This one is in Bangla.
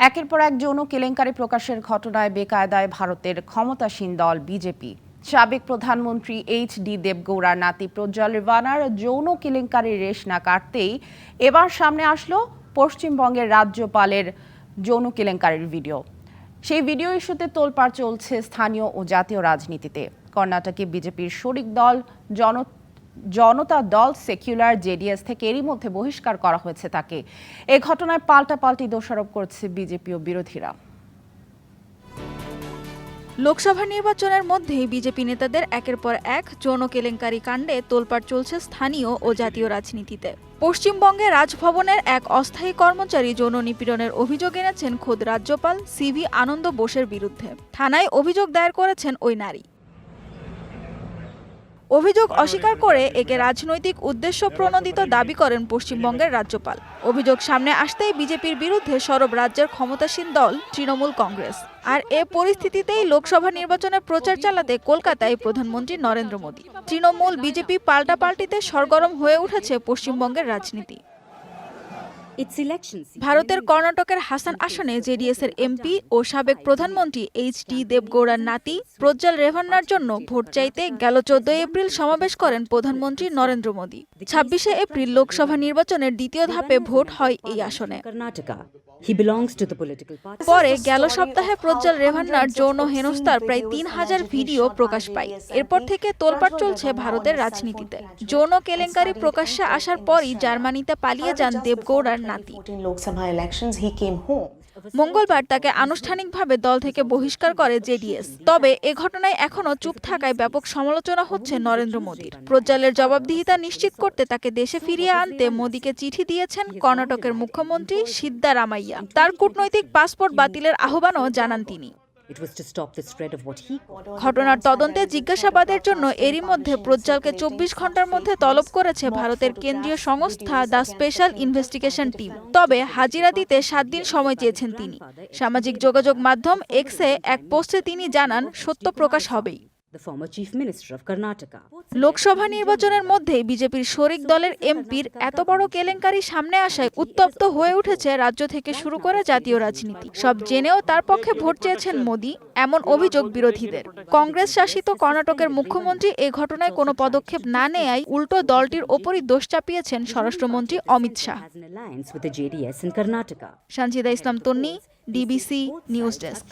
একের পর এক যৌন কেলেঙ্কারি প্রকাশের ঘটনায় বেকায়দায় ভারতের ক্ষমতাসীন দল বিজেপি। সাবেক প্রধানমন্ত্রী এইচ.ডি. দেবগৌড়ার নাতি প্রজ্জ্বল রেভানার যৌন কেলেঙ্কারির রেশ না কাটতেই এবার সামনে আসলো পশ্চিমবঙ্গের রাজ্যপালের যৌন কেলেঙ্কারির ভিডিও। সেই ভিডিও ইস্যুতে তোলপাড় চলছে স্থানীয় ও জাতীয় রাজনীতিতে। কর্ণাটকে বিজেপির শরিক দল জনতা দল সেকুলার জেডিএস থেকে এরই মধ্যে বহিষ্কার করা হয়েছে তাকে। এই ঘটনায় পাল্টাপাল্টি দোষারোপ করছে বিজেপি ও বিরোধীরা। লোকসভা নির্বাচনের মধ্যেই বিজেপি নেতাদের একের পর এক যৌন কেলেঙ্কারি কাণ্ডে তোলপাড় চলছে স্থানীয় ও জাতীয় রাজনীতিতে। পশ্চিমবঙ্গে রাজভবনের এক অস্থায়ী কর্মচারী যৌন নিপীড়নের অভিযোগ এনেছেন খোদ রাজ্যপাল সিভি আনন্দ বোসের বিরুদ্ধে। থানায় অভিযোগ দায়ের করেছেন ওই নারী। অভিযোগ অস্বীকার করে একে রাজনৈতিক উদ্দেশ্য প্রণোদিত দাবি করেন পশ্চিমবঙ্গের রাজ্যপাল। অভিযোগ সামনে আসতেই বিজেপির বিরুদ্ধে সরব রাজ্যের ক্ষমতাসীন দল তৃণমূল কংগ্রেস। আর এ পরিস্থিতিতেই লোকসভা নির্বাচনের প্রচার চালাতে কলকাতায় প্রধানমন্ত্রী নরেন্দ্র মোদী। তৃণমূল বিজেপি পাল্টাপাল্টিতে সরগরম হয়ে উঠেছে পশ্চিমবঙ্গের রাজনীতি। ভারতের কর্ণাটকের হাসান আসনে জেডিএস-এর এমপি ও সাবেক প্রধানমন্ত্রী এইচ.ডি. দেবগৌড়ার নাতি প্রজ্জ্বল রেভান্নার জন্য ভোট চাইতে গেল ১৪ এপ্রিল সমাবেশ করেন প্রধানমন্ত্রী নরেন্দ্র মোদী। ২৬শে এপ্রিল লোকসভা নির্বাচনের দ্বিতীয় ধাপে ভোট হয় এই আসনে। পরে গেল সপ্তাহে প্রজ্জ্বল রেভান্নার যৌন হেনস্থার প্রায় ৩,০০০ ভিডিও প্রকাশ পায়। এরপর থেকে তোলপাড় চলছে ভারতের রাজনীতিতে। যৌন কেলেঙ্কারি প্রকাশ্যে আসার পরই জার্মানিতে পালিয়ে যান দেবগৌড়ার নাতি। মঙ্গলবার তাকে আনুষ্ঠানিকভাবে দল থেকে বহিষ্কার করে জেডিএস। তবে এ ঘটনায় এখনো চুপ থাকায় ব্যাপক সমালোচনা হচ্ছে নরেন্দ্র মোদীর। প্রজ্জ্বলের জবাবদিহিতা নিশ্চিত করতে তাকে দেশে ফিরিয়ে আনতে মোদীকে চিঠি দিয়েছেন কর্ণাটকের মুখ্যমন্ত্রী সিদ্দারামাইয়া। তার কূটনৈতিক পাসপোর্ট বাতিলের আহ্বানও জানান তিনি। ঘটনার তদন্তে জিজ্ঞাসাবাদের জন্য এরই মধ্যে প্রজ্জ্বলকে ২৪ ঘন্টার মধ্যে তলব করেছে ভারতের কেন্দ্রীয় সংস্থা দ্য স্পেশাল ইনভেস্টিগেশন টিম। তবে হাজিরা দিতে ৭ দিন সময় চেয়েছেন তিনি। সামাজিক যোগাযোগ মাধ্যম এক্সে এক পোস্টে তিনি জানান, সত্য প্রকাশ হবেই। লোকসভা নির্বাচনের মধ্যেই বিজেপির শরিক দলের এমপির এত বড় কেলেঙ্কারি সামনে আসায় উত্তপ্ত হয়ে উঠেছে রাজ্য থেকে শুরু করে জাতীয় রাজনীতি। সব জেনেও তার পক্ষে ভোট চেয়েছেন মোদী, এমন অভিযোগ বিরোধীদের। কংগ্রেস শাসিত কর্ণাটকের মুখ্যমন্ত্রী এ ঘটনায় কোনো পদক্ষেপ না নেয়ায় উল্টো দলটির ওপরই দোষ চাপিয়েছেন স্বরাষ্ট্রমন্ত্রী অমিত শাহ। সঞ্জিদা ইসলাম তন্নি, ডিবিসি নিউজ ডেস্ক।